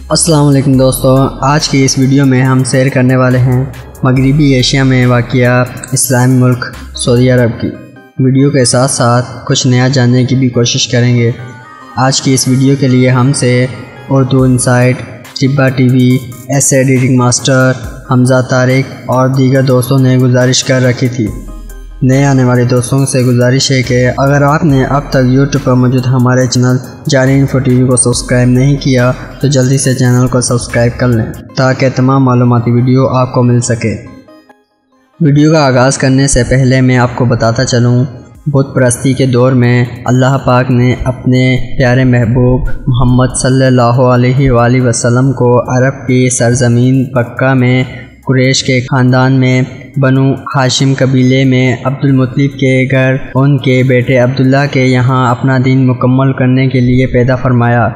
السلام علیکم دوستو، آج کی اس ویڈیو میں ہم سیر کرنے والے ہیں مغربی ایشیا میں واقع اسلامی ملک سعودی عرب کی۔ ویڈیو کے ساتھ ساتھ کچھ نیا جاننے کی بھی کوشش کریں گے۔ آج کی اس ویڈیو کے لیے ہم سے اردو انسائٹ، طبہ ٹی وی، ایسے ایڈیٹنگ ماسٹر حمزہ طارق اور دیگر دوستوں نے گزارش کر رکھی تھی۔ نئے آنے والے دوستوں سے گزارش ہے کہ اگر آپ نے اب تک یوٹیوب پر موجود ہمارے چینل جانی انفو ٹی وی کو سبسکرائب نہیں کیا تو جلدی سے چینل کو سبسکرائب کر لیں تاکہ تمام معلوماتی ویڈیو آپ کو مل سکے۔ ویڈیو کا آغاز کرنے سے پہلے میں آپ کو بتاتا چلوں، بت پرستی کے دور میں اللہ پاک نے اپنے پیارے محبوب محمد صلی اللہ علیہ وآلہ وسلم کو عرب کی سرزمین مکہ میں قریش کے خاندان میں بنو ہاشم قبیلے میں عبد المطلب کے گھر ان کے بیٹے عبداللہ کے یہاں اپنا دین مکمل کرنے کے لیے پیدا فرمایا۔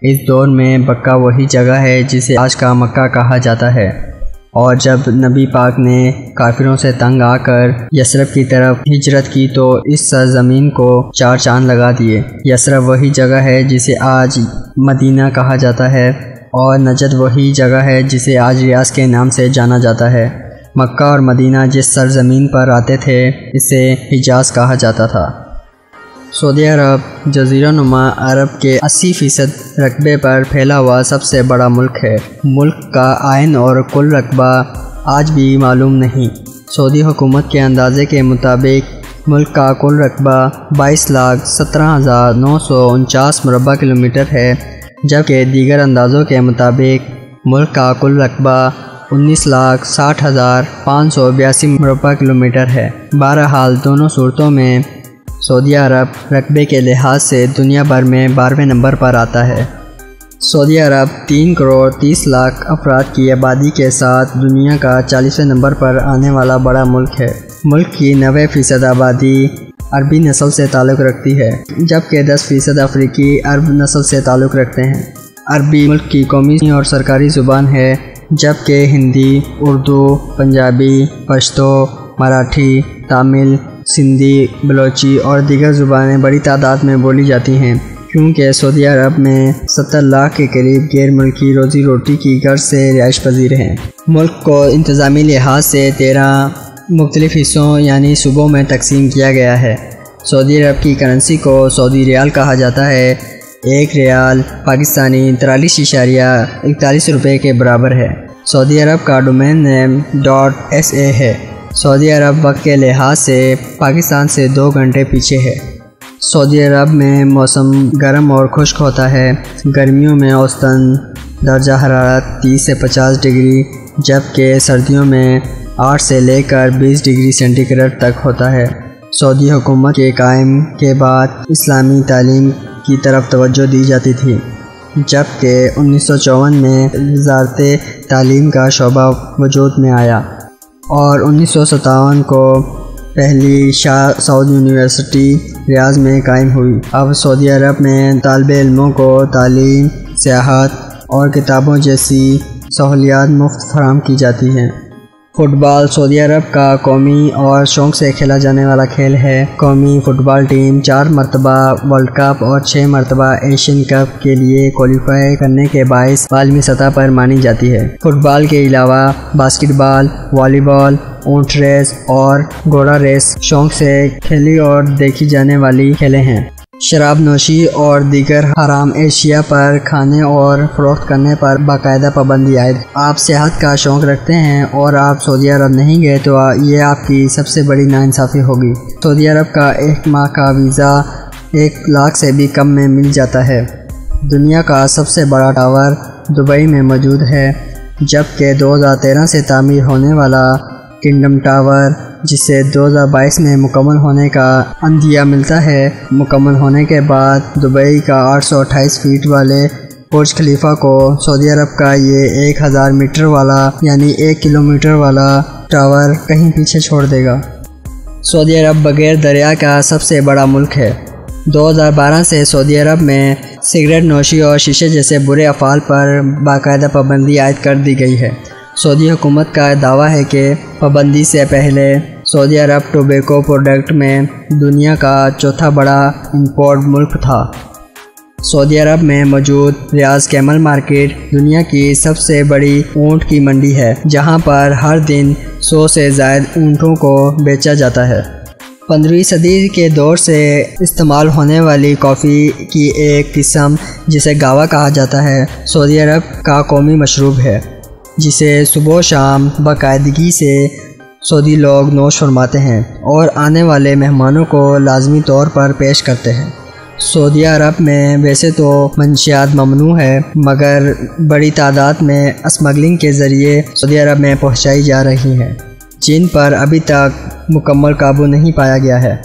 اس دور میں مکہ وہی جگہ ہے جسے آج کا مکہ کہا جاتا ہے، اور جب نبی پاک نے کافروں سے تنگ آ کر یثرب کی طرف ہجرت کی تو اس سرزمین کو چار چاند لگا دیے۔ یثرب وہی جگہ ہے جسے آج مدینہ کہا جاتا ہے، اور نجد وہی جگہ ہے جسے آج ریاض کے نام سے جانا جاتا ہے۔ مکہ اور مدینہ جس سرزمین پر آتے تھے اسے حجاز کہا جاتا تھا۔ سعودی عرب جزیرہ نما عرب کے 80% رقبے پر پھیلا ہوا سب سے بڑا ملک ہے۔ ملک کا آئین اور کل رقبہ آج بھی معلوم نہیں۔ سعودی حکومت کے اندازے کے مطابق ملک کا کل رقبہ 22,17,949 مربع کلومیٹر ہے، جبکہ دیگر اندازوں کے مطابق ملک کا کل رقبہ 19,60,582 مربع کلومیٹر ہے۔ بہرحال دونوں صورتوں میں سعودی عرب رقبے کے لحاظ سے دنیا بھر میں 12ویں نمبر پر آتا ہے۔ سعودی عرب 3 کروڑ 30 لاکھ افراد کی آبادی کے ساتھ دنیا کا 40ویں نمبر پر آنے والا بڑا ملک ہے۔ ملک کی 90% آبادی عربی نسل سے تعلق رکھتی ہے، جبکہ 10% افریقی عرب نسل سے تعلق رکھتے ہیں۔ عربی ملک کی قومی اور سرکاری زبان ہے، جبکہ ہندی، اردو، پنجابی، پشتو، مراٹھی، تامل، سندھی، بلوچی اور دیگر زبانیں بڑی تعداد میں بولی جاتی ہیں۔ کیونکہ سعودی عرب میں 70 لاکھ کے قریب غیر ملکی روزی روٹی کی غرض سے رہائش پذیر ہیں۔ ملک کو انتظامی لحاظ سے 13 مختلف حصوں یعنی صوبوں میں تقسیم کیا گیا ہے۔ سعودی عرب کی کرنسی کو سعودی ریال کہا جاتا ہے۔ ایک ریال پاکستانی 43.41 روپے کے برابر ہے۔ سعودی عرب کا ڈومین نیم .sa ہے۔ سعودی عرب وقت کے لحاظ سے پاکستان سے 2 گھنٹے پیچھے ہے۔ سعودی عرب میں موسم گرم اور خشک ہوتا ہے۔ گرمیوں میں اوسطاً درجہ حرارت 30 سے 50 ڈگری، جبکہ سردیوں میں 8 سے لے کر 20 ڈگری سینٹی گریڈ تک ہوتا ہے۔ سعودی حکومت کے قائم کے بعد اسلامی تعلیم کی طرف توجہ دی جاتی تھی، جبکہ 1954 میں وزارت تعلیم کا شعبہ وجود میں آیا، اور 1957 کو پہلی شاہ سعود یونیورسٹی ریاض میں قائم ہوئی۔ اب سعودی عرب میں طالب علموں کو تعلیم، سیاحت اور کتابوں جیسی سہولیات مفت فراہم کی جاتی ہیں۔ فٹ بال سعودی عرب کا قومی اور شوق سے کھیلا جانے والا کھیل ہے۔ قومی فٹ بال ٹیم 4 مرتبہ ورلڈ کپ اور 6 مرتبہ ایشین کپ کے لیے کوالیفائی کرنے کے باعث عالمی سطح پر مانی جاتی ہے۔ فٹ بال کے علاوہ باسکٹ بال، والی بال، اونٹ ریس اور گھوڑا ریس شوق سے کھیلی اور دیکھی جانے والی کھیلیں ہیں۔ شراب نوشی اور دیگر حرام اشیاء پر کھانے اور فروخت کرنے پر باقاعدہ پابندی عائد ہے۔ آپ صحت کا شوق رکھتے ہیں اور آپ سعودی عرب نہیں گئے تو یہ آپ کی سب سے بڑی ناانصافی ہوگی۔ سعودی عرب کا 1 ماہ کا ویزا 1 لاکھ سے بھی کم میں مل جاتا ہے۔ دنیا کا سب سے بڑا ٹاور دبئی میں موجود ہے، جبکہ 2013 سے تعمیر ہونے والا کنگڈم ٹاور، جسے 2022 میں مکمل ہونے کا عندیہ ملتا ہے، مکمل ہونے کے بعد دبئی کا 828 فیٹ والے برج خلیفہ کو سعودی عرب کا یہ 1000 میٹر والا یعنی 1 کلومیٹر والا ٹاور کہیں پیچھے چھوڑ دے گا۔ سعودی عرب بغیر دریا کا سب سے بڑا ملک ہے۔ 2012 سے سعودی عرب میں سگریٹ نوشی اور شیشے جیسے برے افعال پر باقاعدہ پابندی عائد کر دی گئی ہے۔ سعودی حکومت کا دعویٰ ہے کہ پابندی سے پہلے سعودی عرب ٹوبیکو پروڈکٹ میں دنیا کا 4تھا بڑا امپورٹ ملک تھا۔ سعودی عرب میں موجود ریاض کیمل مارکیٹ دنیا کی سب سے بڑی اونٹ کی منڈی ہے، جہاں پر ہر دن 100 سے زائد اونٹوں کو بیچا جاتا ہے۔ 15ویں صدی کے دور سے استعمال ہونے والی کافی کی ایک قسم جسے گاوا کہا جاتا ہے، سعودی عرب کا قومی مشروب ہے، جسے صبح و شام باقاعدگی سے سعودی لوگ نوش فرماتے ہیں اور آنے والے مہمانوں کو لازمی طور پر پیش کرتے ہیں۔ سعودی عرب میں ویسے تو منشیات ممنوع ہے، مگر بڑی تعداد میں اسمگلنگ کے ذریعے سعودی عرب میں پہنچائی جا رہی ہیں، جن پر ابھی تک مکمل قابو نہیں پایا گیا ہے۔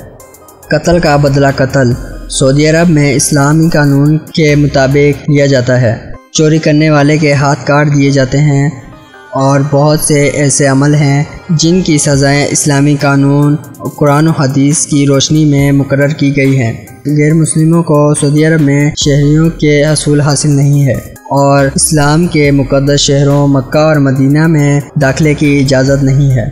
قتل کا بدلہ قتل سعودی عرب میں اسلامی قانون کے مطابق لیا جاتا ہے۔ چوری کرنے والے کے ہاتھ کاٹ دیے جاتے ہیں، اور بہت سے ایسے عمل ہیں جن کی سزائیں اسلامی قانون قرآن و حدیث کی روشنی میں مقرر کی گئی ہیں۔ غیر مسلموں کو سعودی عرب میں شہریوں کے حصول حاصل نہیں ہے، اور اسلام کے مقدس شہروں مکہ اور مدینہ میں داخلے کی اجازت نہیں ہے۔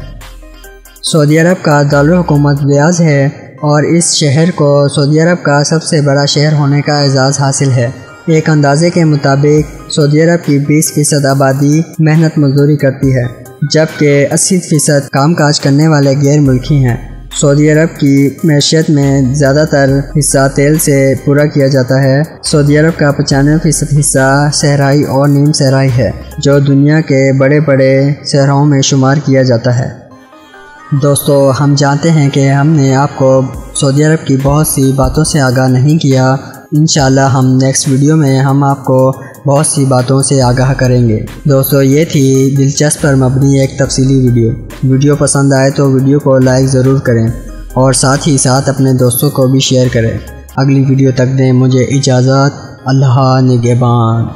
سعودی عرب کا دارالحکومت ریاض ہے، اور اس شہر کو سعودی عرب کا سب سے بڑا شہر ہونے کا اعزاز حاصل ہے۔ ایک اندازے کے مطابق سعودی عرب کی 20% آبادی محنت مزدوری کرتی ہے، جبکہ 80% کام کاج کرنے والے غیر ملکی ہیں۔ سعودی عرب کی معیشت میں زیادہ تر حصہ تیل سے پورا کیا جاتا ہے۔ سعودی عرب کا 95% حصہ صحرائی اور نیم صحرائی ہے، جو دنیا کے بڑے بڑے صحراؤں میں شمار کیا جاتا ہے۔ دوستو، ہم جانتے ہیں کہ ہم نے آپ کو سعودی عرب کی بہت سی باتوں سے آگاہ نہیں کیا۔ انشاءاللہ ہم نیکسٹ ویڈیو میں ہم آپ کو بہت سی باتوں سے آگاہ کریں گے۔ دوستو، یہ تھی دلچسپ پر مبنی ایک تفصیلی ویڈیو پسند آئے تو ویڈیو کو لائک ضرور کریں، اور ساتھ ہی ساتھ اپنے دوستوں کو بھی شیئر کریں۔ اگلی ویڈیو تک دیں مجھے اجازت۔ اللہ نگہبان۔